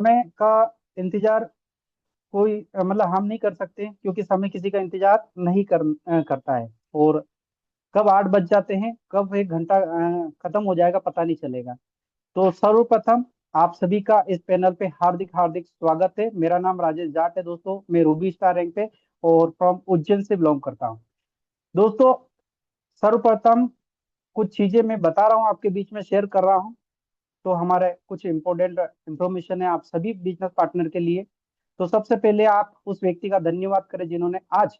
समय का इंतजार कोई मतलब हम नहीं कर सकते, क्योंकि समय किसी का इंतजार नहीं करता है। और कब 8 बज जाते हैं, कब 1 घंटा खत्म हो जाएगा पता नहीं चलेगा। तो सर्वप्रथम आप सभी का इस पैनल पे हार्दिक हार्दिक स्वागत है। मेरा नाम राजेश जाट है दोस्तों, मैं रूबी स्टार रैंक पे और फ्रॉम उज्जैन से बिलोंग करता हूँ। दोस्तों, सर्वप्रथम कुछ चीजें मैं बता रहा हूँ, आपके बीच में शेयर कर रहा हूँ। तो हमारे कुछ इंपॉर्टेंट इंफॉर्मेशन है आप सभी बिजनेस पार्टनर के लिए। तो सबसे पहले आप उस व्यक्ति का धन्यवाद करें जिन्होंने आज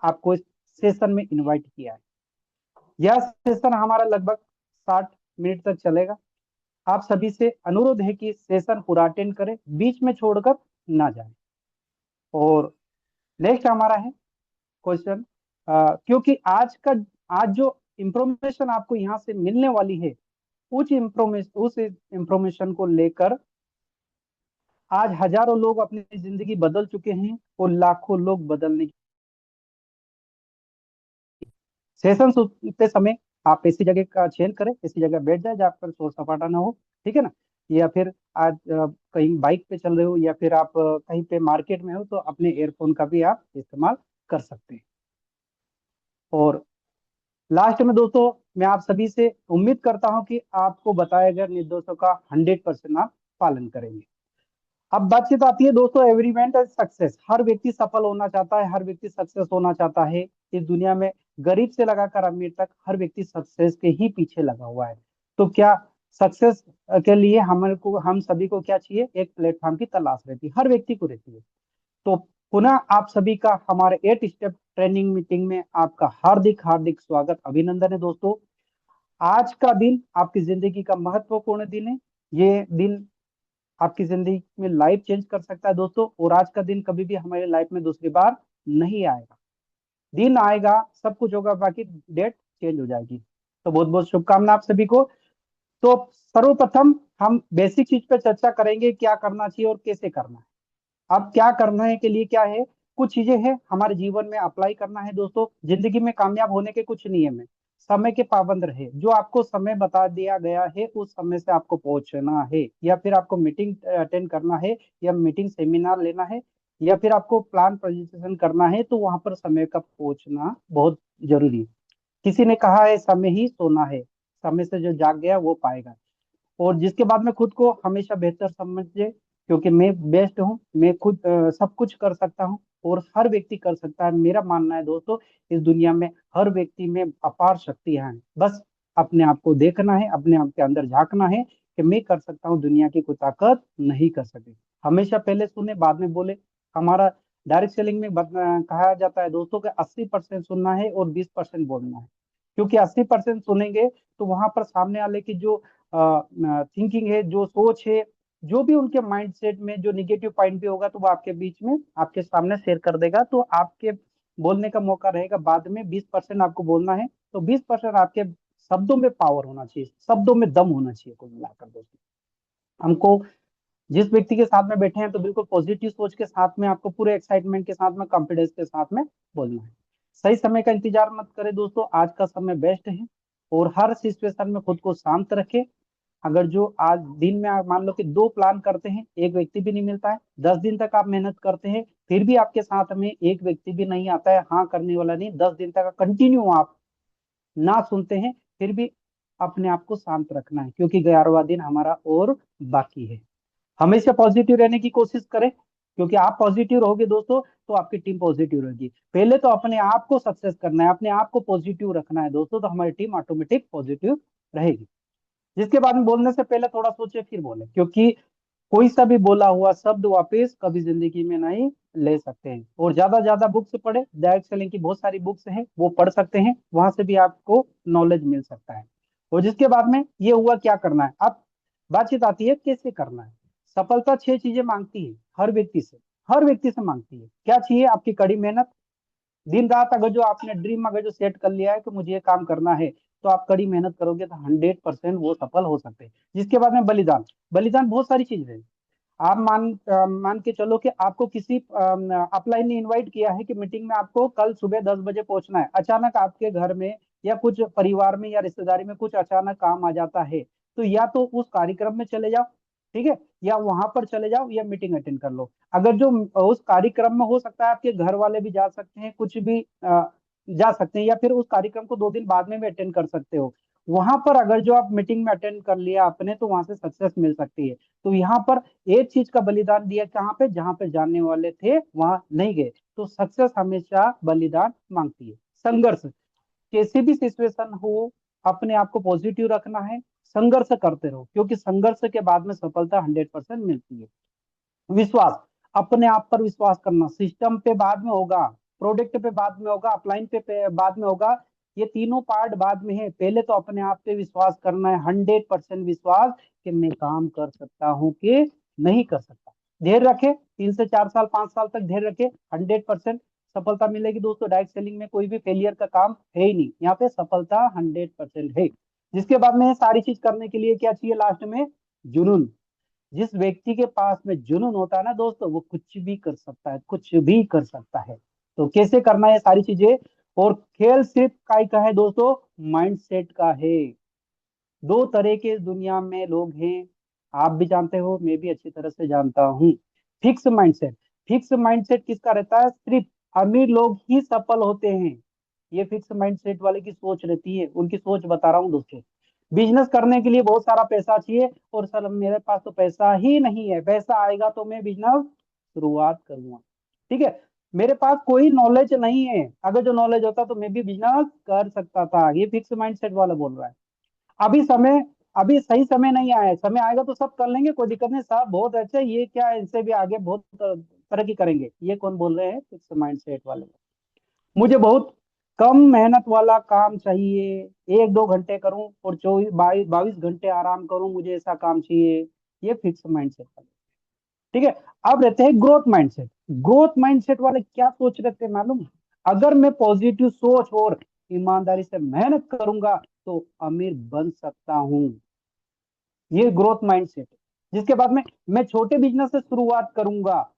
आपको इस सेशन में इनवाइट किया है। यह सेशन हमारा लगभग 60 मिनट तक चलेगा। आप सभी से अनुरोध है कि सेशन पूरा अटेंड करें, बीच में छोड़कर ना जाए। और नेक्स्ट हमारा है क्वेश्चन, क्योंकि आज जो इंफॉर्मेशन आपको यहाँ से मिलने वाली है, उस इंफॉर्मेशन को लेकर आज हजारों लोग अपनी जिंदगी बदल चुके हैं और लाखों लोग बदलने की। सेशन सुनते समय आप ऐसी जगह का चयन करें, ऐसी जगह बैठ जाए जहाँ पर शोर सपाटा ना हो, ठीक है ना। या फिर आज कहीं बाइक पे चल रहे हो या फिर आप कहीं पे मार्केट में हो, तो अपने एयरफोन का भी आप इस्तेमाल कर सकते हैं। और लास्ट में दोस्तों, मैं आप सभी से उम्मीद करता हूं कि आपको बताए गए निर्देशों का 100% आप पालन करेंगे। अब बातचीत आती है दोस्तों, एवरीवन इज सक्सेस। हर व्यक्ति सफल होना चाहता है, हर व्यक्ति सक्सेस होना चाहता है। इस दुनिया में गरीब से लगाकर अमीर तक हर व्यक्ति सक्सेस के ही पीछे लगा हुआ है। तो क्या सक्सेस के लिए हम सभी को क्या चाहिए? एक प्लेटफॉर्म की तलाश रहती है, हर व्यक्ति को रहती है। तो पुनः आप सभी का हमारे 8 स्टेप ट्रेनिंग मीटिंग में आपका हार्दिक हार्दिक स्वागत, अभिनंदन है दोस्तों। आज का दिन आपकी जिंदगी का महत्वपूर्ण दिन है। ये दिन आपकी जिंदगी में लाइफ चेंज कर सकता है दोस्तों। और आज का दिन कभी भी हमारी लाइफ में दूसरी बार नहीं आएगा। दिन आएगा, सब कुछ होगा, बाकी डेट चेंज हो जाएगी। तो बहुत बहुत शुभकामना आप सभी को। तो सर्वप्रथम हम बेसिक चीज पे चर्चा करेंगे, क्या करना चाहिए और कैसे करना है। अब क्या करना है के लिए क्या है, कुछ चीजें हैं हमारे जीवन में अप्लाई करना है दोस्तों। जिंदगी में कामयाब होने के कुछ नियम है। समय के पाबंद रहे, जो आपको समय बता दिया गया है उस समय से आपको पहुंचना है। या फिर आपको मीटिंग अटेंड करना है, या मीटिंग सेमिनार लेना है, या फिर आपको प्लान प्रेजेंटेशन करना है, तो वहां पर समय का पहुंचना बहुत जरूरी है। किसी ने कहा है समय ही सोना है, समय से जो जाग गया वो पाएगा। और जिसके बाद में खुद को हमेशा बेहतर समझे, क्योंकि मैं बेस्ट हूँ, मैं खुद सब कुछ कर सकता हूँ और हर व्यक्ति कर सकता है। मेरा मानना है दोस्तों, इस दुनिया में हर व्यक्ति में अपार शक्तियां हैं। बस अपने आप को देखना है, अपने आप के अंदर झांकना है कि मैं कर सकता हूँ, दुनिया की कोई ताकत नहीं कर सके। हमेशा पहले सुने बाद में बोले। हमारा डायरेक्ट सेलिंग में कहा जाता है दोस्तों कि 80% सुनना है और 20% बोलना है। क्योंकि 80% सुनेंगे तो वहां पर सामने वाले की जो थिंकिंग है, जो सोच है, जो भी उनके माइंडसेट में जो निगेटिव पॉइंट भी होगा, तो वो आपके बीच में आपके सामने शेयर कर देगा। तो आपके बोलने का मौका रहेगा बाद में। 20% आपको बोलना है, तो 20% आपके शब्दों में पावर होना चाहिए, शब्दों में दम होना चाहिए। कुल मिलाकर दोस्तों, हमको जिस व्यक्ति के साथ में बैठे हैं, तो बिल्कुल पॉजिटिव सोच के साथ में, आपको पूरे एक्साइटमेंट के साथ में, कॉन्फिडेंस के साथ में बोलना है। सही समय का इंतजार मत करें दोस्तों, आज का समय बेस्ट है। और हर सिचुएशन में खुद को शांत रखें। अगर जो आज दिन में आप मान लो कि 2 प्लान करते हैं, एक व्यक्ति भी नहीं मिलता है, 10 दिन तक आप मेहनत करते हैं, फिर भी आपके साथ में एक व्यक्ति भी नहीं आता है, हाँ करने वाला नहीं, 10 दिन तक कंटिन्यू आप ना सुनते हैं, फिर भी अपने आप को शांत रखना है, क्योंकि 11वां दिन हमारा और बाकी है। हमेशा पॉजिटिव रहने की कोशिश करें, क्योंकि आप पॉजिटिव रहोगे दोस्तों, तो आपकी टीम पॉजिटिव रहेगी। पहले तो अपने आप को सक्सेस करना है, अपने आप को पॉजिटिव रखना है दोस्तों, तो हमारी टीम ऑटोमेटिक पॉजिटिव रहेगी। जिसके बाद में बोलने से पहले थोड़ा सोचे फिर बोले, क्योंकि कोई सा भी बोला हुआ शब्द वापस कभी जिंदगी में नहीं ले सकते हैं। और ज्यादा बुक्स पढ़े, डायरेक्ट सेलिंग की बहुत सारी बुक्स हैं, वो पढ़ सकते हैं, वहां से भी आपको नॉलेज मिल सकता है। और जिसके बाद में ये हुआ क्या करना है, अब बातचीत आती है कैसे करना है। सफलता 6 चीजें मांगती है हर व्यक्ति से, हर व्यक्ति से मांगती है। क्या चाहिए? आपकी कड़ी मेहनत। दिन रात अगर जो आपने ड्रीम अगर जो सेट कर लिया है कि मुझे ये काम करना है, तो आप कड़ी मेहनत करोगे तो 100% वो सफल हो सकते हैं। जिसके बाद में बलिदान। बलिदान बहुत सारी चीज है। आप मान के चलो कि आपको किसी अपलाइन ने इनवाइट किया है कि मीटिंग में आपको कल सुबह 10 बजे पहुंचना है। अचानक आपके घर में या कुछ परिवार में या रिश्तेदारी में कुछ अचानक काम आ जाता है, तो या तो उस कार्यक्रम में चले जाओ, ठीक है, या वहां पर चले जाओ या मीटिंग अटेंड कर लो। अगर जो उस कार्यक्रम में हो सकता है आपके घर वाले भी जा सकते हैं, कुछ भी जा सकते हैं, या फिर उस कार्यक्रम को 2 दिन बाद में भी अटेंड कर सकते हो। वहां पर अगर जो आप मीटिंग में अटेंड कर लिया आपने तो वहां से सक्सेस मिल सकती है। तो यहाँ पर एक चीज का बलिदान दिया, कहाँ पे, जहाँ पे जानने वाले थे वहां नहीं गए। तो सक्सेस हमेशा बलिदान मांगती है। संघर्ष, कैसी भी सिचुएशन हो, अपने आप को पॉजिटिव रखना है, संघर्ष करते रहो, क्योंकि संघर्ष के बाद में सफलता 100% मिलती है। विश्वास, अपने आप पर विश्वास करना, सिस्टम पे बाद में होगा, प्रोडक्ट पे बाद में होगा, अपलाइन पे बाद में होगा, ये तीनों पार्ट बाद में है। पहले तो अपने आप पे विश्वास करना है, 100% विश्वास कि मैं काम कर सकता हूँ कि नहीं कर सकता। धैर्य रखे, 3 से 4 साल 5 साल तक धैर्य रखे, 100% सफलता मिलेगी दोस्तों। डायरेक्ट सेलिंग में कोई भी फेलियर का काम है ही नहीं, यहाँ पे सफलता 100% है। जिसके बाद में सारी चीज करने के लिए क्या चाहिए लास्ट में, जुनून। जिस व्यक्ति के पास में जुनून होता है ना दोस्तों, वो कुछ भी कर सकता है, कुछ भी कर सकता है। तो कैसे करना है सारी चीजें, और खेल सिर्फ काय का है दोस्तों, माइंडसेट का है। 2 तरह के दुनिया में लोग हैं, आप भी जानते हो, मैं भी अच्छी तरह से जानता हूँ। फिक्स माइंडसेट, फिक्स माइंडसेट किसका रहता है, सिर्फ अमीर लोग ही सफल होते हैं। ये फिक्स माइंडसेट वाले की सोच रहती है, उनकी सोच बता रहा हूँ दोस्तों। बिजनेस करने के लिए बहुत सारा पैसा चाहिए, और सर मेरे पास तो पैसा ही नहीं है, पैसा आएगा तो मैं बिजनेस शुरुआत करूंगा। ठीक है, मेरे पास कोई नॉलेज नहीं है, अगर जो नॉलेज होता तो मैं भी बिजनेस कर सकता था। ये फिक्स माइंडसेट वाला बोल रहा है। अभी समय, अभी सही समय नहीं आया है, समय आएगा तो सब कर लेंगे, कोई दिक्कत नहीं, साहब बहुत अच्छे, ये क्या है, इनसे भी आगे बहुत तरक्की करेंगे। ये कौन बोल रहे हैं, फिक्स माइंडसेट वाले। मुझे बहुत कम मेहनत वाला काम चाहिए, 1-2 घंटे करूं और 24-22 घंटे आराम करूं, मुझे ऐसा काम चाहिए। ये फिक्स माइंडसेट वाले। ठीक है, अब रहते हैं ग्रोथ माइंडसेट। ग्रोथ माइंडसेट वाले क्या सोच रहे थे मालूम है? अगर मैं पॉजिटिव सोच और ईमानदारी से मेहनत करूंगा तो अमीर बन सकता हूं। ये ग्रोथ माइंडसेट है। जिसके बाद में मैं छोटे बिजनेस से शुरुआत करूंगा,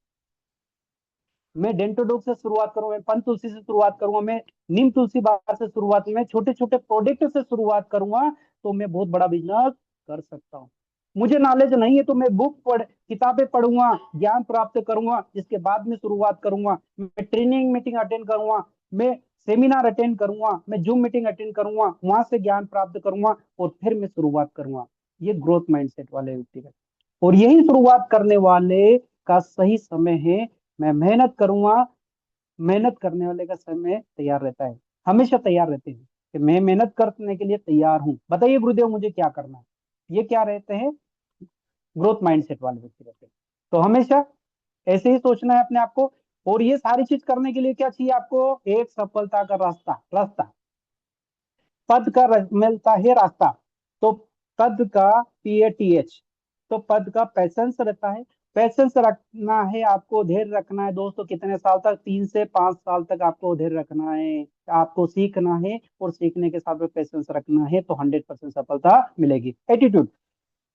मैं डेंटोडॉग से शुरुआत करूंगा, मैं पंच तुलसी से शुरुआत करूंगा, मैं नीम तुलसी बार से शुरुआत, मैं छोटे छोटे प्रोडक्ट से शुरुआत करूंगा, तो मैं बहुत बड़ा बिजनेस कर सकता हूँ। मुझे नॉलेज नहीं है तो मैं बुक पढ़ किताबें पढ़ूंगा, ज्ञान प्राप्त करूंगा, जिसके बाद में शुरुआत करूंगा। मैं ट्रेनिंग मीटिंग अटेंड करूंगा, मैं सेमिनार अटेंड करूंगा, मैं जूम मीटिंग अटेंड करूंगा, वहां से ज्ञान प्राप्त करूंगा और फिर मैं शुरुआत करूंगा। ये ग्रोथ माइंडसेट वाले व्यक्ति का, और यही शुरुआत करने वाले का सही समय है। मैं मेहनत करूंगा, मेहनत करने वाले का समय तैयार रहता है, हमेशा तैयार रहते हैं कि मैं मेहनत करने के लिए तैयार हूं, बताइए गुरुदेव मुझे क्या करना है। ये क्या रहते हैं, ग्रोथ माइंडसेट वाले व्यक्ति रहते हैं। तो हमेशा ऐसे ही सोचना है अपने आप को। और ये सारी चीज करने के लिए क्या चाहिए आपको, एक सफलता का रास्ता, रास्ता पद का मिलता है रास्ता। तो पद का, PATH, तो पद का पैसेंस रहता है। पैसेंस रखना है आपको, धैर्य रखना है दोस्तों। कितने साल तक, 3 से 5 साल तक आपको धैर्य रखना है, आपको सीखना है, और सीखने के साथ में पैसेंस रखना है, तो 100% सफलता मिलेगी। एटीट्यूड,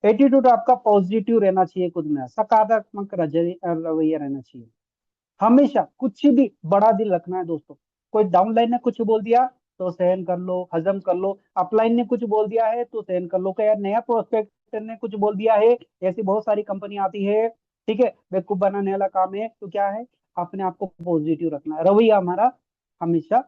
एटीट्यूड आपका पॉजिटिव रहना चाहिए, खुद में सकारात्मक रवैया रहना चाहिए। हमेशा कुछ भी बड़ा दिल रखना है दोस्तों। कोई डाउनलाइन ने कुछ बोल दिया तो सहन कर लो, हजम कर लो। अपलाइन ने कुछ बोल दिया है तो सहन कर लो। क्या यार, नया प्रोस्पेक्टर ने कुछ बोल दिया है, ऐसी बहुत सारी कंपनी आती है, ठीक है, बेवकूफ बनाने वाला काम है। तो क्या है, अपने आप को पॉजिटिव रखना है, रवैया हमारा हमेशा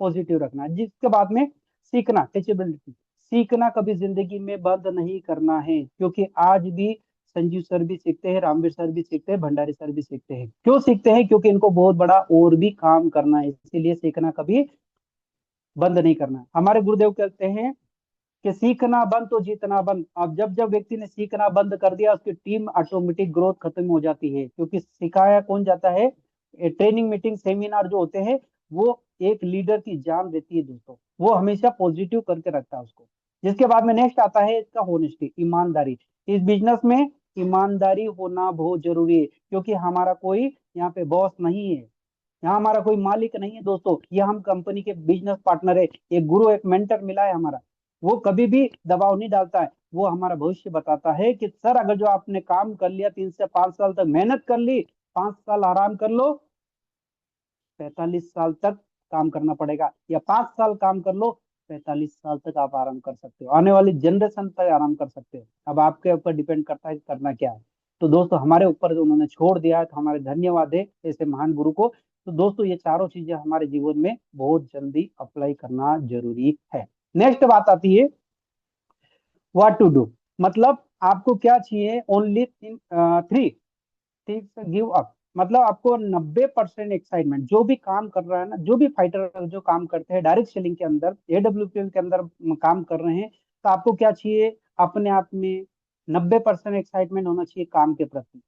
पॉजिटिव रखना है। जिसके बाद में सीखना, टीचेबिलिटी, सीखना कभी जिंदगी में बंद नहीं करना है, क्योंकि आज भी संजीव सर भी सीखते हैं, रामवीर सर भी सीखते हैं, भंडारी सर भी सीखते हैं। क्यों सीखते हैं, क्योंकि इनको बहुत बड़ा और भी काम करना है, इसीलिए सीखना कभी बंद नहीं करना है। हमारे गुरुदेव कहते हैं कि सीखना बंद तो जीतना बंद। अब जब जब व्यक्ति ने सीखना बंद कर दिया, उसकी टीम ऑटोमेटिक ग्रोथ खत्म हो जाती है, क्योंकि सिखाया कौन जाता है, ट्रेनिंग मीटिंग सेमिनार जो होते हैं, वो एक लीडर की जान देती है दोस्तों। वो हमेशा पॉजिटिव करके रखता है उसको। जिसके बाद में नेक्स्ट आता है इसका होनेस्टी, ईमानदारी। इस बिजनेस में ईमानदारी होना बहुत जरूरी है, क्योंकि हमारा कोई यहाँ पे बॉस नहीं है, यहाँ हमारा कोई मालिक नहीं है दोस्तों, ये हम कंपनी के बिजनेस पार्टनर है। एक गुरु, एक मेंटर मिला है हमारा, वो कभी भी दबाव नहीं डालता है, वो हमारा भविष्य बताता है कि सर अगर जो आपने काम कर लिया, 3 से 5 साल तक मेहनत कर ली, 5 साल आराम कर लो, 45 साल तक काम करना पड़ेगा, या 5 साल काम कर लो, 40-45 साल तक आप आराम कर सकते हो, आने वाली जनरेशन तक आराम कर सकते हो। अब आपके ऊपर डिपेंड करता है कि करना क्या है। तो दोस्तों हमारे ऊपर जो उन्होंने छोड़ दिया है, तो हमारे धन्यवाद है ऐसे महान गुरु को। तो दोस्तों ये चारों चीजें हमारे जीवन में बहुत जल्दी अप्लाई करना जरूरी है। नेक्स्ट बात आती है व्हाट टू डू। मतलब आपको क्या चाहिए, only three things give up. मतलब आपको 90% एक्साइटमेंट, जो भी काम कर रहा है ना, जो भी फाइटर जो काम करते हैं डायरेक्ट सेलिंग के अंदर, एडब्ल्यूपीएल के अंदर काम कर रहे हैं, तो आपको क्या चाहिए, अपने आप में 90% एक्साइटमेंट होना चाहिए काम के प्रति,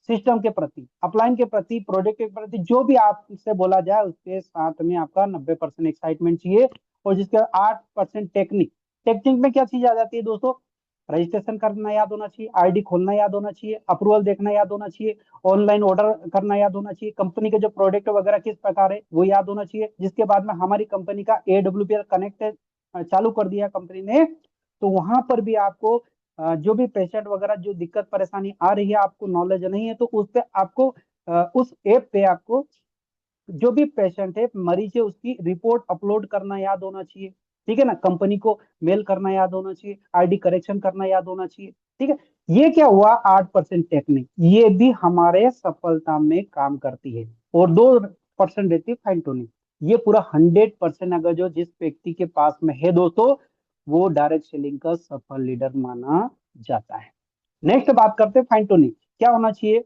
सिस्टम के प्रति, अपलाइन के प्रति, प्रोडक्ट के प्रति, जो भी आपसे बोला जाए उसके साथ में आपका 90% एक्साइटमेंट चाहिए। और जिसके 8% टेक्निक। टेक्निक में क्या चीज आ जाती है दोस्तों, रजिस्ट्रेशन करना याद होना चाहिए, आईडी खोलना याद होना चाहिए, अप्रूवल देखना याद होना चाहिए, ऑनलाइन ऑर्डर करना याद होना चाहिए, कंपनी के जो प्रोडक्ट वगैरह किस प्रकार है वो याद होना चाहिए। जिसके बाद में हमारी कंपनी का AWPL कनेक्ट चालू कर दिया कंपनी ने, तो वहां पर भी आपको जो भी पेशेंट वगैरह जो दिक्कत परेशानी आ रही है, आपको नॉलेज नहीं है, तो उस पे आपको उस ऐप पे आपको जो भी पेशेंट है, मरीज है, उसकी रिपोर्ट अपलोड करना याद होना चाहिए। ठीक है ना, कंपनी को मेल करना याद होना चाहिए, आईडी करेक्शन करना याद होना चाहिए। ठीक है, ये क्या हुआ, 8% टेक्निक, ये भी हमारे सफलता में काम करती है। और 2% रहती है फाइन ट्यूनिंग। ये पूरा 100% अगर जो जिस व्यक्ति के पास में है दोस्तों, वो डायरेक्ट सेलिंग का सफल लीडर माना जाता है। नेक्स्ट बात करते हैं फाइन ट्यूनिंग क्या होना चाहिए।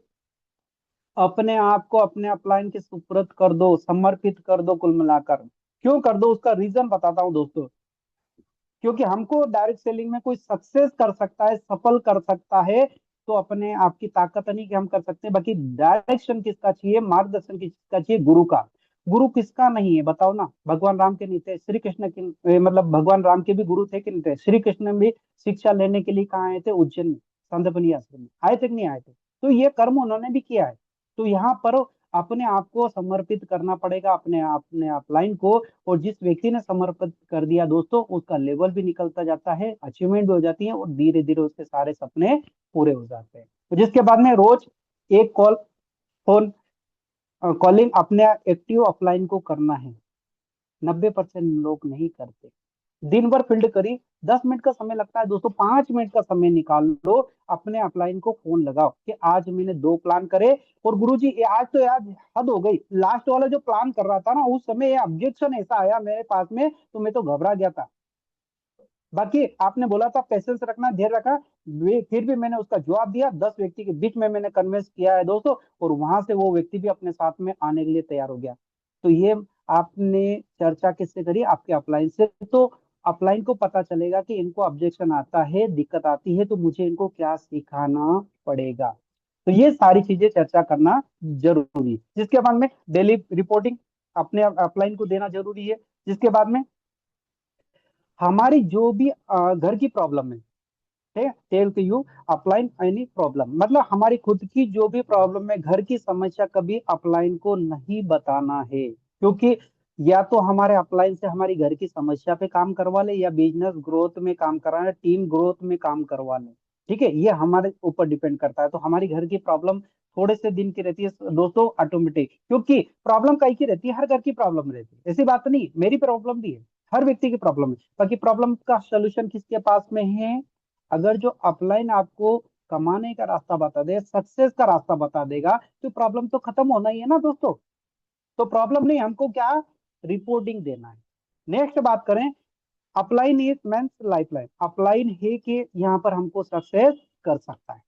अपने आप को अपने अपलाइन के सुपुर्द कर दो, समर्पित कर दो। कुल मिलाकर क्यों कर दो, उसका रीजन बताता हूं दोस्तों। क्योंकि हमको डायरेक्ट सेलिंग में कोई सक्सेस कर सकता है, सफल कर सकता है, तो अपने आप की ताकत नहीं कि हम कर सकते हैं, बाकी डायरेक्शन किसका चाहिए, मार्गदर्शन किसका चाहिए, गुरु का। गुरु किसका नहीं है बताओ ना, भगवान राम के नहीं थे, श्री कृष्ण के मतलब भगवान राम के भी गुरु थे कि नहीं थे, श्री कृष्ण भी शिक्षा लेने के लिए कहाँ आए थे, उज्जैन में, संदीपनी आश्रम में आए थे कि नहीं आए थे। तो ये कर्म उन्होंने भी किया है। तो यहाँ पर अपने आप को समर्पित करना पड़ेगा, अपने अपने अपलाइन को। और जिस व्यक्ति ने समर्पित कर दिया दोस्तों, उसका लेवल भी निकलता जाता है, अचीवमेंट भी हो जाती है, और धीरे धीरे उसके सारे सपने पूरे हो जाते हैं। तो जिसके बाद में रोज एक फोन कॉलिंग अपने एक्टिव अपलाइन को करना है। 90% लोग नहीं करते। दिन भर फील्ड करी, 10 मिनट का समय लगता है दोस्तों, 5 मिनट का समय निकाल लो, अपने अपलाइन को फोन लगाओ कि आज मैंने 2 प्लान करे, और गुरुजी ये आज तो यार हद हो गई, लास्ट वाला जो प्लान कर रहा था ना, उस समय ये ऑब्जेक्शन ऐसा आया मेरे पास में, तो मैं तो घबरा गया था। बाकी आपने बोला था पेशेंस रखना, धैर्य रखा, फिर भी मैंने उसका जवाब दिया, 10 व्यक्ति के बीच में मैंने कन्विंस किया है दोस्तों, और वहां से वो व्यक्ति भी अपने साथ में आने के लिए तैयार हो गया। तो ये आपने चर्चा किससे करी, आपके अपलाइन से। तो अपलाइन को पता चलेगा कि इनको ऑब्जेक्शन आता है, दिक्कत आती है, तो मुझे इनको क्या सिखाना पड़ेगा। तो ये सारी चीजें चर्चा करना जरूरी है। जिसके बाद में डेली रिपोर्टिंग अपने अपलाइन को देना जरूरी है। जिसके बाद में हमारी जो भी घर की प्रॉब्लम है, ठीक है, tell to you upline any problem, मतलब हमारी खुद की जो भी प्रॉब्लम है, घर की समस्या, कभी अपलाइन को नहीं बताना है। क्योंकि या तो हमारे अपलाइन से हमारी घर की समस्या पे काम करवा ले, या बिजनेस ग्रोथ में काम करा ले, टीम ग्रोथ में काम करवा ले। ठीक है, ये हमारे ऊपर डिपेंड करता है। तो हमारी घर की प्रॉब्लम थोड़े से दिन की रहती है दोस्तों, ऑटोमेटिक, क्योंकि प्रॉब्लम कई की रहती है, हर घर की प्रॉब्लम रहती है, ऐसी बात नहीं, मेरी प्रॉब्लम भी है, हर व्यक्ति की प्रॉब्लम है। बाकी प्रॉब्लम का सोल्यूशन किसके पास में है, अगर जो अपलाइन आपको कमाने का रास्ता बता दे, सक्सेस का रास्ता बता देगा, तो प्रॉब्लम तो खत्म होना ही है ना दोस्तों। तो प्रॉब्लम नहीं, हमको क्या रिपोर्टिंग देना है। नेक्स्ट बात करें, upline is means lifeline, upline है कि यहाँ पर हमको सक्सेस कर सकता है।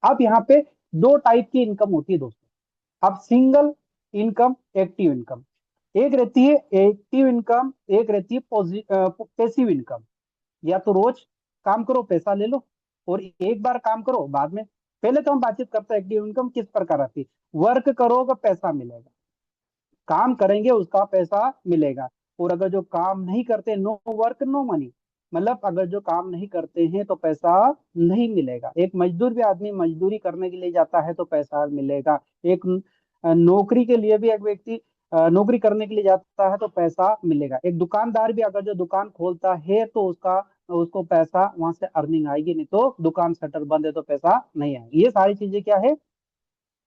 अब यहाँ पे दो टाइप की इनकम होती है दोस्तों। अब सिंगल इनकम, एक्टिव इनकम, एक रहती है एक्टिव इनकम, एक रहती है पैसिव इनकम। या तो रोज काम करो पैसा ले लो, और एक बार काम करो बाद में। पहले तो हम बातचीत करते हैं एक्टिव इनकम किस प्रकार आती है। वर्क करोगे पैसा मिलेगा, काम करेंगे उसका पैसा मिलेगा। और अगर जो काम नहीं करते, नो वर्क नो मनी, मतलब अगर जो काम नहीं करते हैं तो पैसा नहीं मिलेगा। एक मजदूर भी आदमी मजदूरी करने के लिए जाता है तो पैसा मिलेगा। एक नौकरी के लिए भी एक व्यक्ति नौकरी करने के लिए जाता है तो पैसा मिलेगा। एक दुकानदार भी अगर जो दुकान खोलता है तो उसका उसको पैसा वहां से अर्निंग आएगी, नहीं तो दुकान शटर बंद है तो पैसा नहीं आएगा। ये सारी चीजें क्या है,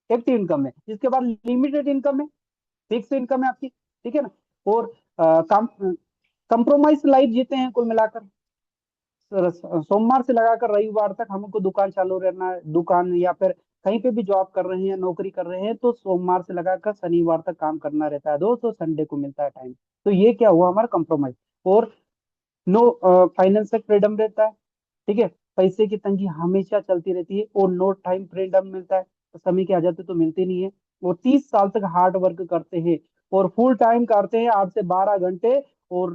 एक्टिव इनकम है। जिसके बाद लिमिटेड इनकम है, फिक्स इनकम है आपकी, ठीक है ना। और काम कंप्रोमाइज लाइफ जीते हैं कुल मिलाकर। सोमवार से लगाकर रविवार तक हमको दुकान चालू रहना है, दुकान या फिर कहीं पे भी जॉब कर रहे हैं, नौकरी कर रहे हैं, तो सोमवार से लगाकर शनिवार तक काम करना रहता है दोस्तों, संडे को मिलता है टाइम। तो ये क्या हुआ हमारा कंप्रोमाइज। और नो फाइनेंशियल फ्रीडम रहता है, ठीक है। पैसे की तंगी हमेशा चलती रहती है, और नो टाइम फ्रीडम मिलता है, तो समय की आजादी तो मिलती नहीं है। वो 30 साल तक हार्ड वर्क करते हैं, और फुल टाइम करते हैं 8 से 12 घंटे। और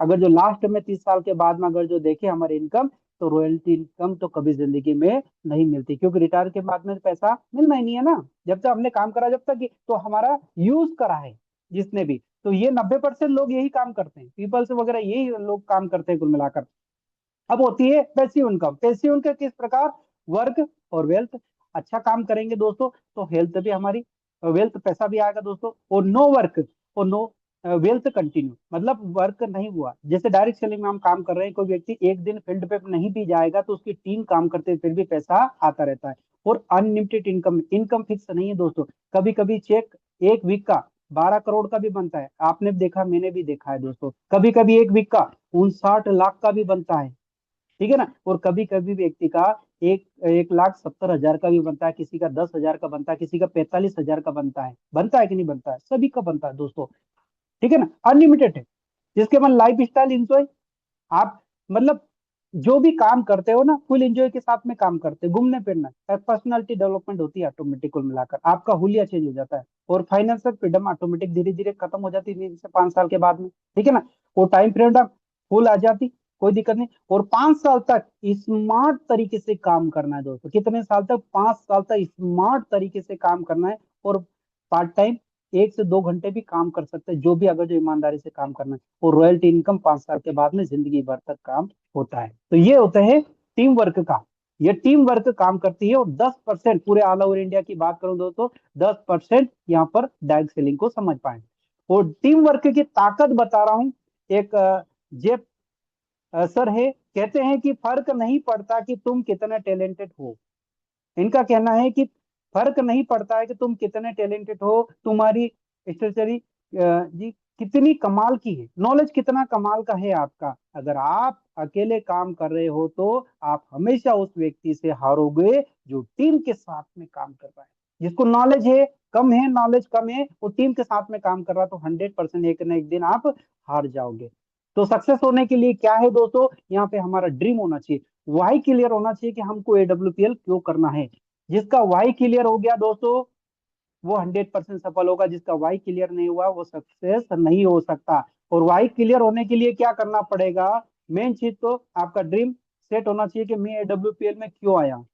अगर जो लास्ट में 30 साल के बाद में अगर जो देखे हमारे इनकम, तो रॉयल्टी इनकम तो कभी जिंदगी में नहीं मिलती, क्योंकि रिटायर के बाद में पैसा मिलना ही नहीं है ना। जब तक हमने काम करा, जब तक तो हमारा यूज करा है जिसने भी, तो ये 90% लोग यही काम करते हैं, पीपल्स वगैरह यही लोग काम करते हैं कुल मिलाकर। अब होती है पैसिव इनकम। पैसिव इनकम किस प्रकार, वर्क और वेल्थ। अच्छा काम करेंगे दोस्तों तो हेल्थ भी हमारी, वेल्थ पैसा भी आएगा दोस्तों। और नो वर्क और नो वेल्थ कंटिन्यू, मतलब वर्क नहीं हुआ, जैसे डायरेक्ट सेलिंग में हम काम कर रहे हैं, कोई व्यक्ति एक दिन फील्ड पे नहीं भी जाएगा तो उसकी टीम काम करते हैं, फिर भी पैसा आता रहता है। और अनलिमिटेड इनकम, इनकम फिक्स नहीं है दोस्तों। कभी कभी चेक एक वीक का 12 करोड़ का भी बनता है, आपने भी देखा, मैंने भी देखा है दोस्तों। कभी कभी एक वीक का 59 लाख का भी बनता है, ठीक है ना। और कभी कभी व्यक्ति का 1,70,000 का भी बनता है, किसी का 10,000 का बनता है, किसी का 45,000 का बनता है कि नहीं बनता है, सभी का बनता है दोस्तों, ठीक है ना। अनलिमिटेड है। जिसके मन लाइफ स्टाइल इंजॉय, आप मतलब जो भी काम करते हो ना, फुल एंजॉय के साथ में काम करते हो, घूमने फिरना, पर्सनालिटी डेवलपमेंट होती है ऑटोमेटिक, कुल मिलाकर आपका हुलिया चेंज हो जाता है। और फाइनेंशियल फ्रीडम ऑटोमेटिक धीरे धीरे खत्म हो जाती है 3 से 5 साल के बाद में, ठीक है ना। वो टाइम फ्रीडम फुल आ जाती, कोई दिक्कत नहीं। और 5 साल तक स्मार्ट तरीके से काम करना है दोस्तों। कितने साल तक, 5 साल तक स्मार्ट तरीके से काम करना है। और पार्ट टाइम 1 से 2 घंटे भी काम कर सकते हैं, जो भी अगर जो ईमानदारी से काम करना है। और रॉयल्टी इनकम 5 साल के बाद में जिंदगी भर तक काम होता है। तो ये होता है टीम वर्क का। ये टीम वर्क काम करती है। और 10% पूरे ऑल ओवर इंडिया की बात करूं दोस्तों, 10% यहाँ पर डायरेक्ट सेलिंग को समझ पाए। और टीम वर्क की ताकत बता रहा हूं। एक जेफ सर है, कहते हैं कि फर्क नहीं पड़ता कि तुम कितने टैलेंटेड हो। इनका कहना है कि फर्क नहीं पड़ता है कि तुम कितने टैलेंटेड हो, तुम्हारी स्ट्रेटजी जी कितनी कमाल की है, नॉलेज कितना कमाल का है आपका। अगर आप अकेले काम कर रहे हो तो आप हमेशा उस व्यक्ति से हारोगे जो टीम के साथ में काम कर रहा है। जिसको नॉलेज है कम है, नॉलेज कम है, वो टीम के साथ में काम कर रहा है, तो 100% एक ना एक दिन आप हार जाओगे। तो सक्सेस होने के लिए क्या है दोस्तों, यहाँ पे हमारा ड्रीम होना चाहिए, वाई क्लियर होना चाहिए कि हमको एडब्ल्यूपीएल क्यों करना है। जिसका वाई क्लियर हो गया दोस्तों, वो 100% सफल होगा। जिसका वाई क्लियर नहीं हुआ वो सक्सेस नहीं हो सकता। और वाई क्लियर होने के लिए क्या करना पड़ेगा, मेन चीज तो आपका ड्रीम सेट होना चाहिए कि मैं एडब्ल्यूपीएल में क्यों आया हूँ।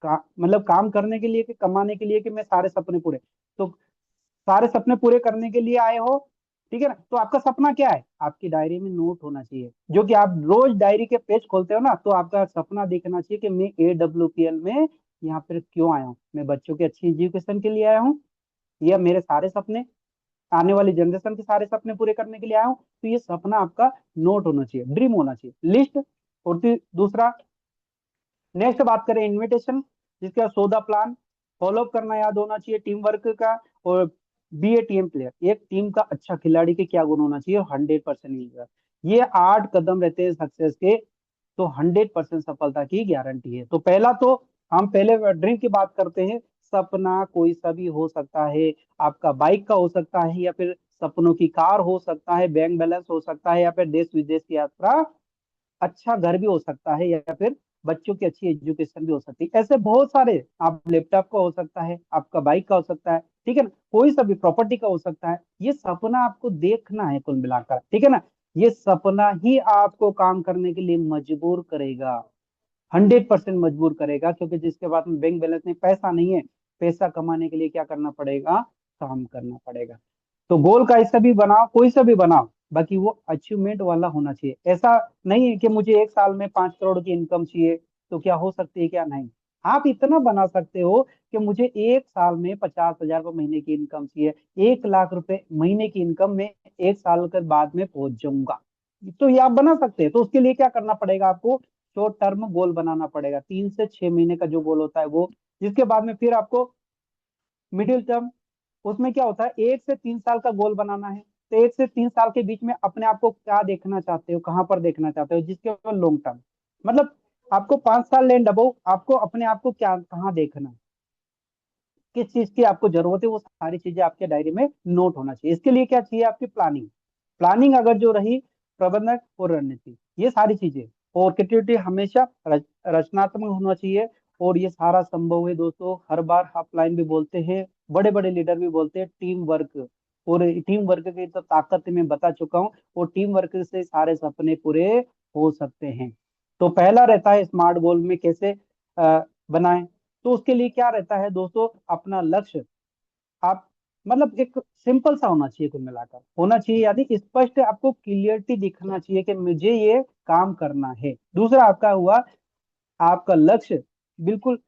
मतलब काम करने के लिए कि कमाने के लिए, कि मैं सारे सपने पूरे, तो सारे सपने पूरे करने के लिए आए हो, ठीक है ना। तो आपका सपना क्या है, आपकी डायरी में नोट होना चाहिए, जो कि आप रोज डायरी के पेज खोलते हो ना, तो आपका सपना देखना चाहिए कि मैं एडब्ल्यूपीएल में यहाँ पर क्यों आया हूँ। मैं बच्चों की अच्छी एजुकेशन के लिए आया हूँ, या मेरे सारे सपने, आने वाली जनरेशन के सारे सपने पूरे करने के लिए आया हूँ। तो ये सपना आपका नोट होना चाहिए, ड्रीम होना चाहिए, लिस्ट। और दूसरा, नेक्स्ट बात करें इन्विटेशन, जिसका सौदा प्लान फॉलो करना याद होना चाहिए टीम वर्क का। और बी ए टीम प्लेयर, एक टीम का अच्छा खिलाड़ी के क्या गुण होना चाहिए, 100% ये 8 कदम रहते हैं सक्सेस के। तो 100% सफलता की गारंटी है। तो पहला तो हम पहले ड्रीम की बात करते हैं। सपना कोई सा भी हो सकता है, आपका बाइक का हो सकता है, या फिर सपनों की कार हो सकता है, बैंक बैलेंस हो सकता है, या फिर देश विदेश की यात्रा, अच्छा घर भी हो सकता है, या फिर बच्चों की अच्छी एजुकेशन भी हो सकती है। ऐसे बहुत सारे, आप लैपटॉप का हो सकता है, आपका बाइक का हो सकता है, ठीक है ना, कोई सा भी प्रॉपर्टी का हो सकता है। ये सपना आपको देखना है कुल मिलाकर, ठीक है ना। ये सपना ही आपको काम करने के लिए मजबूर करेगा, 100% मजबूर करेगा। क्योंकि जिसके बाद में बैंक बैलेंस नहीं, पैसा नहीं है, पैसा कमाने के लिए क्या करना पड़ेगा, काम करना पड़ेगा। तो गोल का ऐसा भी बनाओ, कोई सा भी बनाओ, बाकी वो अचीवमेंट वाला होना चाहिए। ऐसा नहीं है कि मुझे एक साल में 5 करोड़ की इनकम चाहिए, तो क्या हो सकती है, क्या नहीं। आप इतना बना सकते हो कि मुझे एक साल में 50,000 रुपये महीने की इनकम चाहिए, 1 लाख रुपए महीने की इनकम में एक साल के बाद में पहुंच जाऊंगा। तो ये आप बना सकते हैं। तो उसके लिए क्या करना पड़ेगा आपको, शॉर्ट टर्म गोल बनाना पड़ेगा, 3 से 6 महीने का जो गोल होता है वो। जिसके बाद में फिर आपको मिडिल टर्म, उसमें क्या होता है, 1 से 3 साल का गोल बनाना है। तो 1 से 3 साल के बीच में अपने आप को क्या देखना चाहते हो, कहाँ पर देखना चाहते हो, जिसके ऊपर लॉन्ग टर्म, मतलब आपको 5 साल एंड अबव आपको अपने आप को क्या कहाँ देखना है, किस चीज की आपको जरूरत है, वो सारी चीजें आपके डायरी में नोट होना चाहिए। इसके लिए क्या चाहिए, आपकी प्लानिंग। प्लानिंग अगर जो रही, प्रबंधक और रणनीति, ये सारी चीजें, और क्रिएटिविटी हमेशा रचनात्मक होना चाहिए। और ये सारा संभव है दोस्तों, हर बार अपलाइन भी बोलते हैं, बड़े बड़े लीडर भी बोलते हैं, टीम वर्क। और टीम वर्क की तो ताकत मैं बता चुका हूँ, और टीम वर्क से सारे सपने पूरे हो सकते हैं। तो पहला रहता है स्मार्ट गोल में कैसे बनाएं। तो उसके लिए क्या रहता है दोस्तों, अपना लक्ष्य आप, मतलब एक सिंपल सा होना चाहिए, कुल मिलाकर होना चाहिए, यानी स्पष्ट, आपको क्लियरिटी दिखना चाहिए कि मुझे ये काम करना है। दूसरा आपका हुआ, आपका लक्ष्य बिल्कुल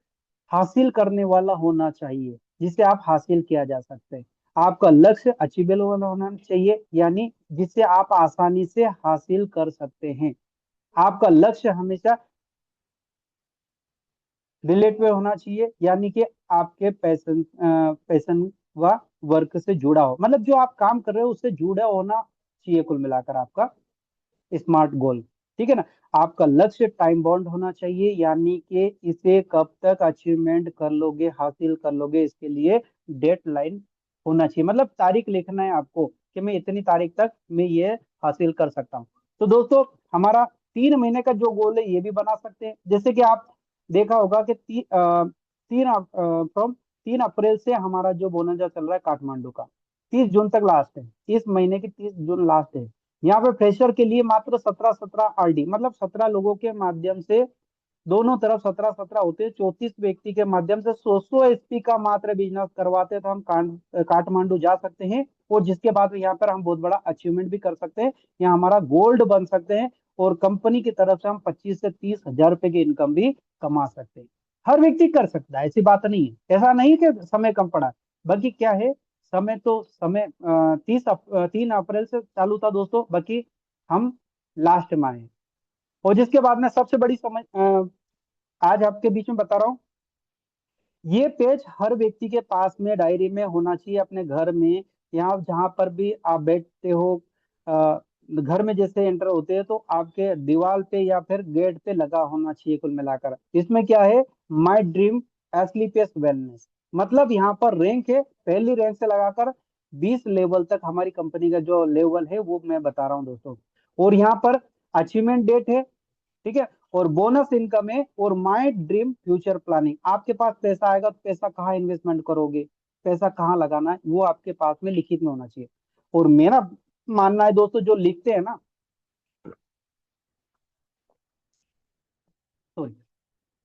हासिल करने वाला होना चाहिए, जिसे आप हासिल किया जा सकते हैं। आपका लक्ष्य अचीवेबल वाला होना चाहिए, यानी जिसे आप आसानी से हासिल कर सकते हैं। आपका लक्ष्य हमेशा रिलेट में होना चाहिए, यानी कि आपके पैसन व वर्क से जुड़ा हो, मतलब जो आप काम कर रहे हो उससे जुड़ा होना चाहिए, कुल मिलाकर आपका स्मार्ट गोल। ठीक है ना। आपका लक्ष्य टाइम बाउंड होना चाहिए, यानी कि इसे कब तक अचीवमेंट कर लोगे, हासिल कर लोगे, इसके लिए डेट लाइन होना चाहिए, मतलब तारीख लिखना है आपको कि मैं इतनी तारीख तक मैं ये हासिल कर सकता हूँ। तो दोस्तों, हमारा 3 महीने का जो गोल है ये भी बना सकते हैं। जैसे कि आप देखा होगा कि 3 अप्रैल से हमारा जो बोनस चल रहा है काठमांडू का, 30 जून तक लास्ट है, इस महीने की 30 जून लास्ट है। यहाँ पे फ्रेशर के लिए मात्र 17-17 RD, मतलब 17 लोगों के माध्यम से, दोनों तरफ 17-17 होते हैं, 34 व्यक्ति के माध्यम से 100-100 SP का मात्र बिजनेस करवाते, तो हम काठमांडू जा सकते हैं। और जिसके बाद में यहाँ पर हम बहुत बड़ा अचीवमेंट भी कर सकते हैं, यहाँ हमारा गोल्ड बन सकते हैं। और कंपनी की तरफ से हम 25 से 30 हजार रुपए की इनकम भी कमा सकते हैं। हर व्यक्ति कर सकता है, ऐसी बात नहीं है, ऐसा नहीं कि समय कम पड़ा है। बल्कि क्या है, समय तो समय 3 अप्रैल से चालू था दोस्तों, बाकी हम लास्ट में आए। और जिसके बाद में सबसे बड़ी समझ आज आपके बीच में बता रहा हूँ, ये पेज हर व्यक्ति के पास में डायरी में होना चाहिए, अपने घर में, यहाँ जहां पर भी आप बैठते हो, घर में जैसे एंटर होते हैं तो आपके दीवार पे या फिर गेट पे लगा होना चाहिए। कुल मिलाकर इसमें क्या है, माई ड्रीम एस्लीपियस वेलनेस, मतलब यहाँ पर रैंक है, पहली रैंक से लगाकर 20 लेवल तक हमारी कंपनी का जो लेवल है वो मैं बता रहा हूँ दोस्तों। और यहाँ पर अचीवमेंट डेट है, ठीक है, और बोनस इनकम है, और माय ड्रीम फ्यूचर प्लानिंग। आपके पास पैसा आएगा तो पैसा कहाँ इन्वेस्टमेंट करोगे, पैसा कहाँ लगाना है, वो आपके पास में लिखित में होना चाहिए। और मेरा मानना है दोस्तों, जो लिखते हैं ना, सॉरी,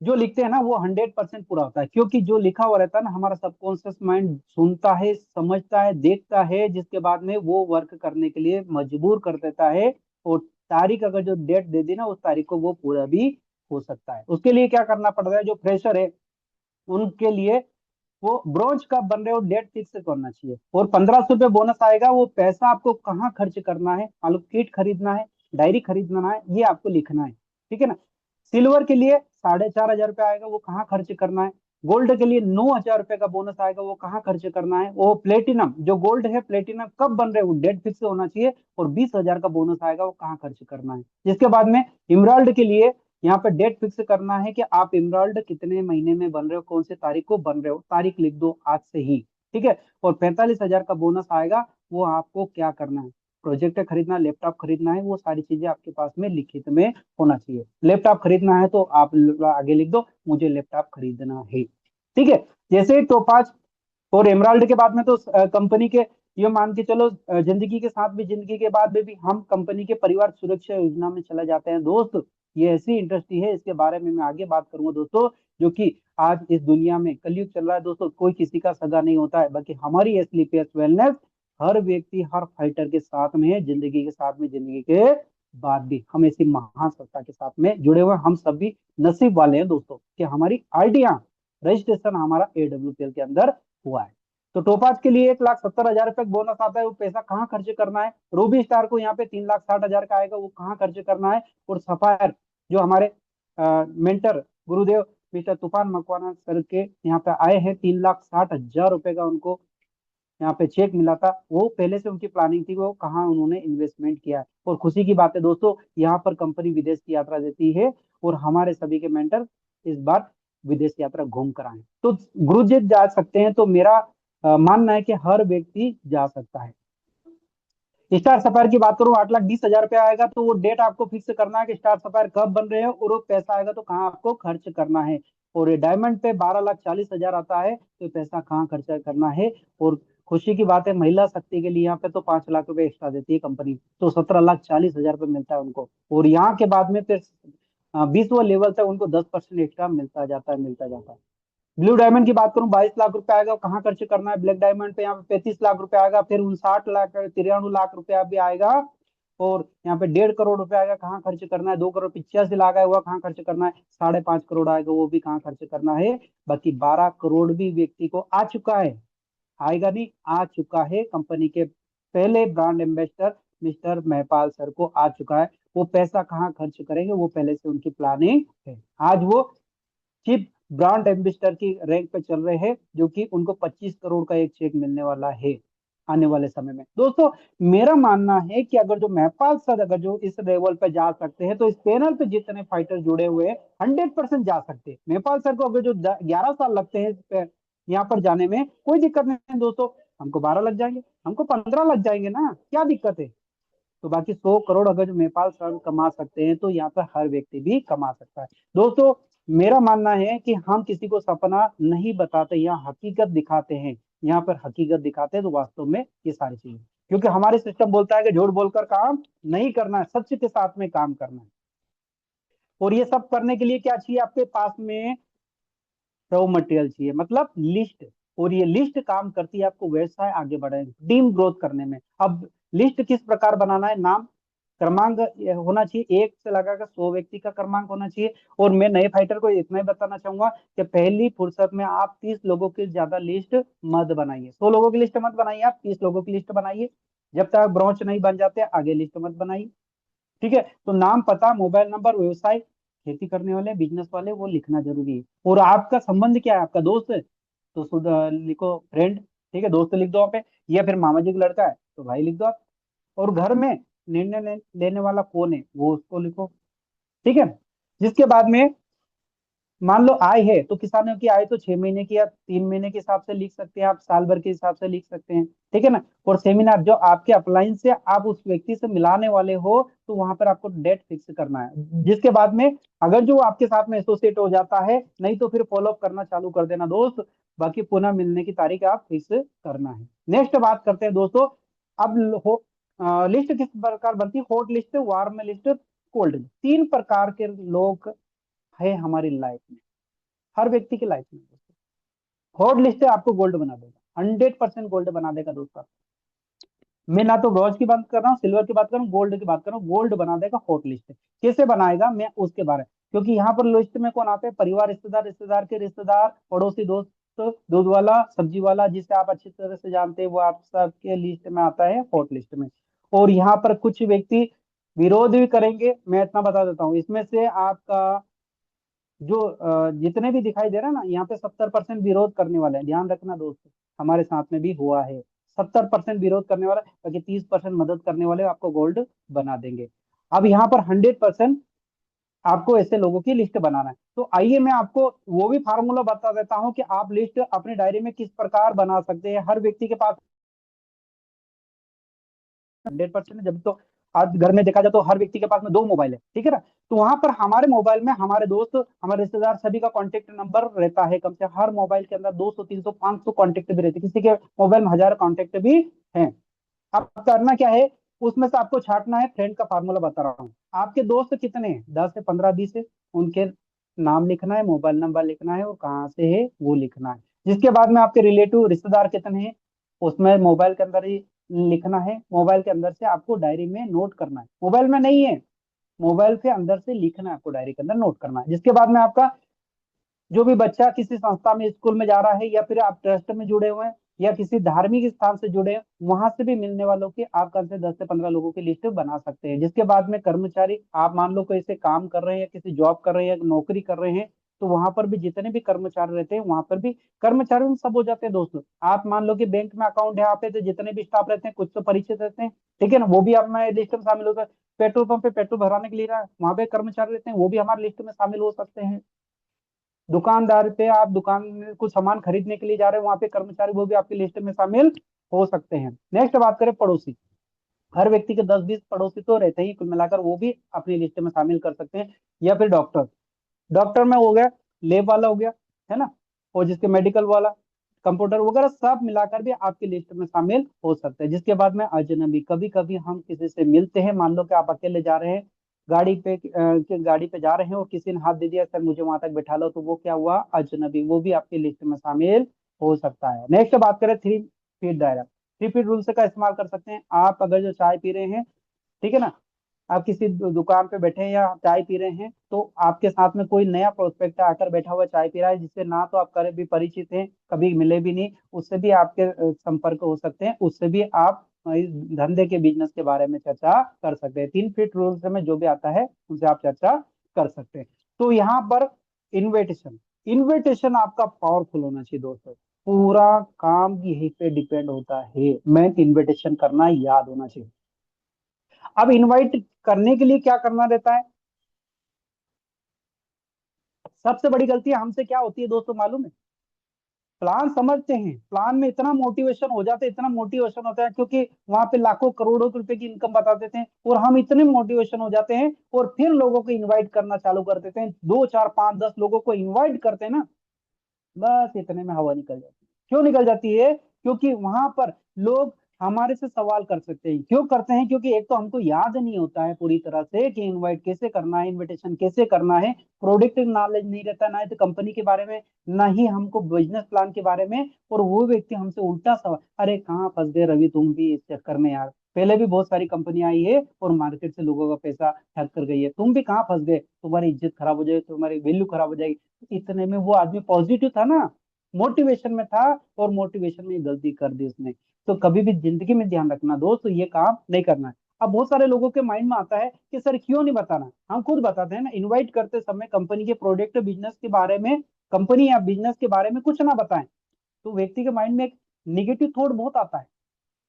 जो लिखते हैं ना वो 100% पूरा होता है, क्योंकि जो लिखा हुआ रहता है ना, हमारा सबकॉन्शियस माइंड सुनता है, समझता है, देखता है, जिसके बाद में वो वर्क करने के लिए मजबूर कर देता है। और तारीख अगर जो डेट दे दी ना, उस तारीख को वो पूरा भी हो सकता है। उसके लिए क्या करना पड़ता है, जो फ्रेशर है उनके लिए, वो ब्रोंज कब बन रहे हो डेट फिक्स करना चाहिए। और 1500 रुपये बोनस आएगा, वो पैसा आपको कहाँ खर्च करना है, मान लो किट खरीदना है, डायरी खरीदना है, ये आपको लिखना है। ठीक है ना। सिल्वर के लिए 4500 रुपये आएगा, वो कहाँ खर्च करना है। गोल्ड के लिए 9000 रुपये का बोनस आएगा, वो कहाँ खर्च करना है। वो प्लेटिनम, जो गोल्ड है प्लेटिनम कब बन रहे हो डेट फिक्स होना चाहिए। और 20,000 का बोनस आएगा, वो कहाँ खर्च करना है। जिसके बाद में इमराल्ड के लिए यहाँ पे डेट फिक्स करना है कि आप इमराल्ड कितने महीने में बन रहे हो, कौन से तारीख को बन रहे हो, तारीख लिख दो आज से ही। ठीक है। और 45,000 का बोनस आएगा, वो आपको क्या करना है, प्रोजेक्टर खरीदना, लैपटॉप खरीदना है, वो सारी चीजें आपके पास में लिखित में होना चाहिए। लैपटॉप खरीदना है तो आप आगे लिख दो, मुझे लैपटॉप खरीदना है। ठीक है। जैसे ही टोपाज और एमराल्ड के बाद में तो कंपनी के, ये मान के चलो, जिंदगी के साथ भी, जिंदगी के बाद में भी हम कंपनी के परिवार सुरक्षा योजना में चले जाते हैं दोस्त। ये ऐसी इंडस्ट्री है, इसके बारे में मैं आगे बात करूंगा दोस्तों, जो कि आज इस दुनिया में कलयुग चल रहा है दोस्तों, कोई किसी का सगा नहीं होता है, बल्कि हमारी एसलीपीएस वेलनेस हर व्यक्ति, हर फाइटर के साथ में है, जिंदगी के साथ में, जिंदगी के बाद भी हम ऐसी महान संस्था के साथ में जुड़े हुए हैं। हम सभी नसीब वाले हैं दोस्तों कि हमारी आईडिया रजिस्ट्रेशन हमारा AWPL के अंदर हुआ है। तो टोपाज के लिए 1,70,000 रुपए बोनस आता है, वो पैसा कहाँ खर्च करना है। रूबी स्टार को यहाँ पे 3,60,000 का आएगा, वो कहाँ खर्च करना है। और सफायर, जो हमारे मेंटर गुरुदेव मिस्टर तूफान मकवाना सर के यहाँ पे आए हैं, 3,60,000 रुपए का उनको यहाँ पे चेक मिला था, वो पहले से उनकी प्लानिंग थी, वो कहाँ उन्होंने इन्वेस्टमेंट किया है। और खुशी की बात है दोस्तों, यहाँ पर कंपनी विदेश की यात्रा देती है और हमारे सभी के मेंटर इस बार विदेश यात्रा घूम कर आए। तो गुरुजी जा सकते हैं, तो मेरा मानना है कि हर व्यक्ति जा सकता है। स्टार सफायर की बात करूं, 8,20,000 रुपया आएगा, तो वो डेट आपको फिक्स करना है कि स्टार सफायर कब बन रहे हैं, और वो पैसा आएगा तो कहाँ आपको खर्च करना है। और ये डायमंड पे 12,40,000 आता है, तो ये पैसा कहाँ खर्चा करना है। और खुशी की बात है, महिला शक्ति के लिए यहाँ पे तो 5 लाख रुपए एक्स्ट्रा देती है कंपनी, तो 17,40,000 रुपये मिलता है उनको। और यहाँ के बाद में फिर 20वां लेवल तक उनको 10% एक्स्ट्रा मिलता जाता है, मिलता जाता है। ब्लू डायमंड की बात करूं, 22 लाख रुपए आएगा, कहाँ खर्च करना है। ब्लैक डायमंड पे यहाँ पे 35 लाख रुपए आएगा, फिर 59 लाख 93 लाख रुपया भी आएगा। और यहाँ पे 1.5 करोड़ रुपए आएगा, कहाँ खर्च करना है। 2,85 लाख आया हुआ, कहाँ खर्च करना है। 5.5 करोड़ आएगा, वो भी कहाँ खर्च करना है। बाकी 12 करोड़ भी व्यक्ति को आ चुका है, आएगा नहीं, आ चुका है। कंपनी के पहले ब्रांड एम्बेसडर मिस्टर महपाल सर को आ चुका है। वो पैसा कहाँ खर्च करेंगे, वो पहले से उनकी प्लानिंग है। आज वो चीफ ब्रांड एम्बेसडर की रैंक पे चल रहे हैं, जो कि उनको 25 करोड़ का एक चेक मिलने वाला है आने वाले समय में। दोस्तों, मेरा मानना है कि अगर जो महपाल सर अगर जो इस लेवल पे जा सकते हैं, तो इस पैनल पे जितने फाइटर जुड़े हुए हैं 100% जा सकते हैं। महपाल सर को अगर जो 11 साल लगते हैं यहाँ पर जाने में, कोई दिक्कत नहीं है दोस्तों। हमको 12 लग जाएंगे, हमको 15 लग जाएंगे ना, क्या दिक्कत है। तो बाकी 100 करोड़ अगर जो नेपाल सर कमा सकते हैं, तो यहाँ पर हर व्यक्ति भी कमा सकता है। दोस्तों, मेरा मानना है कि हम किसी को सपना नहीं बताते, यहाँ हकीकत दिखाते हैं। यहाँ पर हकीकत दिखाते हैं, तो वास्तव में ये सारी चीजें, क्योंकि हमारे सिस्टम बोलता है कि झूठ बोलकर काम नहीं करना है, सत्य के साथ में काम करना है। और ये सब करने के लिए क्या चाहिए आपके पास में, रॉ मटेरियल चाहिए, मतलब लिस्ट। और ये लिस्ट काम करती है आपको व्यवसाय आगे बढ़ाने, टीम ग्रोथ करने में। अब लिस्ट किस प्रकार बनाना है, नाम क्रमांक ये होना चाहिए, 1 से लगाकर 100 व्यक्ति का क्रमांक होना चाहिए। और मैं नए फाइटर को इतना ही बताना चाहूंगा कि पहली फुर्सत में आप 30 लोगों की ज्यादा लिस्ट मत बनाइए। 100 लोगों की लिस्ट मत बनाइए, आप 30 लोगों की लिस्ट बनाइए। जब तक ब्रांच नहीं बन जाते आगे लिस्ट मत बनाइए। ठीक है, तो नाम, पता, मोबाइल नंबर, व्यवसाय, खेती करने वाले, बिजनेस वाले, वो लिखना जरूरी है। और आपका संबंध क्या है, आपका दोस्त है तो लिखो फ्रेंड। ठीक है, दोस्त लिख दो वहाँ पे। या फिर मामा जी का लड़का है तो भाई लिख दो आप। और घर में निर्णय लेने वाला कौन है, वो उसको लिखो। ठीक है, जिसके बाद में मान लो आय है, तो किसानों की आय तो 6 महीने की या 3 महीने के हिसाब से लिख सकते हैं आप, साल भर के हिसाब से लिख सकते हैं। ठीक है ना। और सेमिनार जो आपके अपलाइन से आप उस व्यक्ति से मिलाने वाले हो, तो वहां पर आपको डेट फिक्स करना है। जिसके बाद में अगर जो आपके साथ में एसोसिएट हो जाता है, नहीं तो फिर फॉलो अप करना चालू कर देना दोस्त। बाकी पुनः मिलने की तारीख आप फिक्स करना है। नेक्स्ट बात करते हैं दोस्तों। अब लिस्ट किस प्रकार बनती है, hot list, warm list, cold. 3 प्रकार के लोग है हमारी लाइफ में, हर व्यक्ति की लाइफ में। हॉट लिस्ट आपको गोल्ड बना देगा, 100% गोल्ड बना देगा दोस्तों। मैं ना तो ब्रॉन्ज की बात कर रहा हूँ, सिल्वर की बात कर रहा हूँ, गोल्ड की बात कर रहा हूँ। गोल्ड बना देगा हॉट लिस्ट। कैसे बनाएगा मैं उसके बारे में, क्योंकि यहाँ पर लिस्ट में कौन आते हैं, परिवार, रिश्तेदार, रिश्तेदार के रिश्तेदार, पड़ोसी, दोस्त, दूध वाला, सब्जी वाला, जिसे आप अच्छी तरह से जानते हैं, वो आप सबके लिस्ट में आता है, हॉट लिस्ट में। और यहाँ पर कुछ व्यक्ति विरोध भी करेंगे, मैं इतना बता देता हूँ। इसमें से आपका जो जितने भी दिखाई दे रहा है ना, यहाँ पे 70% विरोध करने वाले हैं, ध्यान रखना दोस्तों। हमारे साथ में भी हुआ है, 70% विरोध करने वाला, बाकी 30% मदद करने वाले आपको गोल्ड बना देंगे। अब यहाँ पर 100% आपको ऐसे लोगों की लिस्ट बनाना है। तो आइए मैं आपको वो भी फार्मूला बता देता हूँ कि आप लिस्ट अपनी डायरी में किस प्रकार बना सकते हैं। हर व्यक्ति के पास 100% जब तो आज घर में देखा जाए तो हर व्यक्ति के पास में 2 मोबाइल है। ठीक है ना। तो वहां पर हमारे मोबाइल में हमारे दोस्त, हमारे रिश्तेदार सभी का कॉन्टेक्ट नंबर रहता है। कम से हर मोबाइल के अंदर 200, 300, 500 कॉन्टेक्ट भी रहते हैं, किसी के मोबाइल में 1000 कॉन्टेक्ट भी हैं। अब करना क्या है, उसमें से आपको छांटना है। फ्रेंड का फार्मूला बता रहा हूँ। आपके दोस्त कितने हैं, 10 है, 15, 20 है। उनके नाम लिखना है, मोबाइल नंबर लिखना है, और कहाँ से है वो लिखना है। जिसके बाद में आपके रिलेटिव रिश्तेदार कितने हैं, उसमें मोबाइल के अंदर ही लिखना है। मोबाइल के अंदर से आपको डायरी में नोट करना है, मोबाइल में नहीं है, मोबाइल के अंदर से लिखना है, आपको डायरी के अंदर नोट करना है। जिसके बाद में आपका जो भी बच्चा किसी संस्था में, स्कूल में जा रहा है, या फिर आप ट्रस्ट में जुड़े हुए हैं, या किसी धार्मिक स्थान से जुड़े हैं, वहां से भी मिलने वालों की आप कल से 10 से 15 लोगों की लिस्ट बना सकते हैं। जिसके बाद में कर्मचारी, आप मान लो कोई से काम कर रहे हैं, किसी जॉब कर रहे हैं, नौकरी कर रहे हैं, तो वहां पर भी जितने भी कर्मचारी रहते हैं वहां पर भी कर्मचारी में सब हो जाते हैं दोस्तों। आप मान लो कि बैंक में अकाउंट है यहाँ पे, तो जितने भी स्टाफ रहते हैं कुछ तो परिचित रहते हैं, ठीक है ना, वो भी हमारे लिस्ट में शामिल होता है। पेट्रोल पंप पे पेट्रोल भराने के लिए रहा वहां पे कर्मचारी रहते हैं, वो भी हमारे लिस्ट में शामिल हो सकते हैं। दुकानदार पे आप दुकान में कुछ सामान खरीदने के लिए जा रहे हैं, वहां पे कर्मचारी वो भी आपकी लिस्ट में शामिल हो सकते हैं। नेक्स्ट बात करें पड़ोसी। हर व्यक्ति के 10-20 पड़ोसी तो रहते ही, कुल मिलाकर वो भी अपनी लिस्ट में शामिल कर सकते हैं। या फिर डॉक्टर, डॉक्टर में हो गया, लैब वाला हो गया, है ना, और जिसके मेडिकल वाला, कंप्यूटर वगैरह सब मिलाकर भी आपकी लिस्ट में शामिल हो सकते हैं। जिसके बाद में अजनबी, कभी कभी हम किसी से मिलते हैं, मान लो कि आप अकेले जा रहे हैं, गाड़ी पे जा रहे हैं और किसी ने हाथ दे दिया, सर मुझे वहां तक बैठा लो, तो वो क्या हुआ, अजनबी, वो भी आपकी लिस्ट में शामिल हो सकता है। नेक्स्ट बात करें 3 फीट दायरा। 3 फीट रूल्स का इस्तेमाल कर सकते हैं आप। अगर जो चाय पी रहे हैं, ठीक है ना, आप किसी दुकान पे बैठे हैं या चाय पी रहे हैं, तो आपके साथ में कोई नया प्रोस्पेक्ट आकर बैठा हुआ चाय पी रहा है, जिससे ना तो आप कभी भी परिचित हैं, कभी मिले भी नहीं, उससे भी आपके संपर्क हो सकते हैं, उससे भी आप इस धंधे के बिजनेस के बारे में चर्चा कर सकते हैं। 3 फीट रूल्स में जो भी आता है उनसे आप चर्चा कर सकते हैं। तो यहाँ पर इन्विटेशन, इन्विटेशन आपका पावरफुल होना चाहिए दोस्तों। पूरा काम यही पे डिपेंड होता है, मैं इन्विटेशन करना याद होना चाहिए। अब इनवाइट करने के लिए क्या करना रहता है, सबसे बड़ी गलती हमसे क्या होती है दोस्तों मालूम है, प्लान समझते हैं, प्लान में इतना मोटिवेशन हो जाता है, इतना मोटिवेशन होता है, क्योंकि वहां पे लाखों करोड़ों रुपए की इनकम बता देते हैं, और हम इतने मोटिवेशन हो जाते हैं और फिर लोगों को इनवाइट करना चालू कर देते हैं, 2 4 5 10 लोगों को इनवाइट करते हैं ना, बस इतने में हवा निकल जाती है। क्यों निकल जाती है, क्योंकि वहां पर लोग हमारे से सवाल कर सकते हैं। क्यों करते हैं, क्योंकि एक तो हमको याद नहीं होता है पूरी तरह से कि इनवाइट कैसे करना है, इनविटेशन कैसे करना है, प्रोडक्ट नॉलेज नहीं रहता, ना ही तो कंपनी के बारे में, ना ही हमको बिजनेस प्लान के बारे में। और वो व्यक्ति हमसे उल्टा सवाल, अरे कहाँ फंस गए रवि तुम भी इस चक्कर में यार, पहले भी बहुत सारी कंपनियां आई है और मार्केट से लोगों का पैसा ठग कर गई है, तुम भी कहाँ फंस गए, तुम्हारी इज्जत खराब हो जाएगी, तुम्हारी वैल्यू खराब हो जाएगी। इतने में वो आदमी पॉजिटिव था ना, मोटिवेशन में था, और मोटिवेशन में गलती कर दी उसने। तो कभी भी जिंदगी में ध्यान रखना दोस्त, तो ये काम नहीं करना है। अब बहुत सारे लोगों के माइंड में आता है कि सर क्यों नहीं बताना, हम खुद बताते हैं ना, इनवाइट करते समय कंपनी के प्रोडक्ट बिजनेस के बारे में, कंपनी या बिजनेस के बारे में कुछ ना बताएं, तो व्यक्ति के माइंड में एक निगेटिव थॉट बहुत आता है,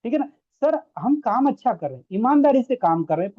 ठीक है ना। सर हम काम अच्छा कर रहे हैं, ईमानदारी से काम कर रहे हैं,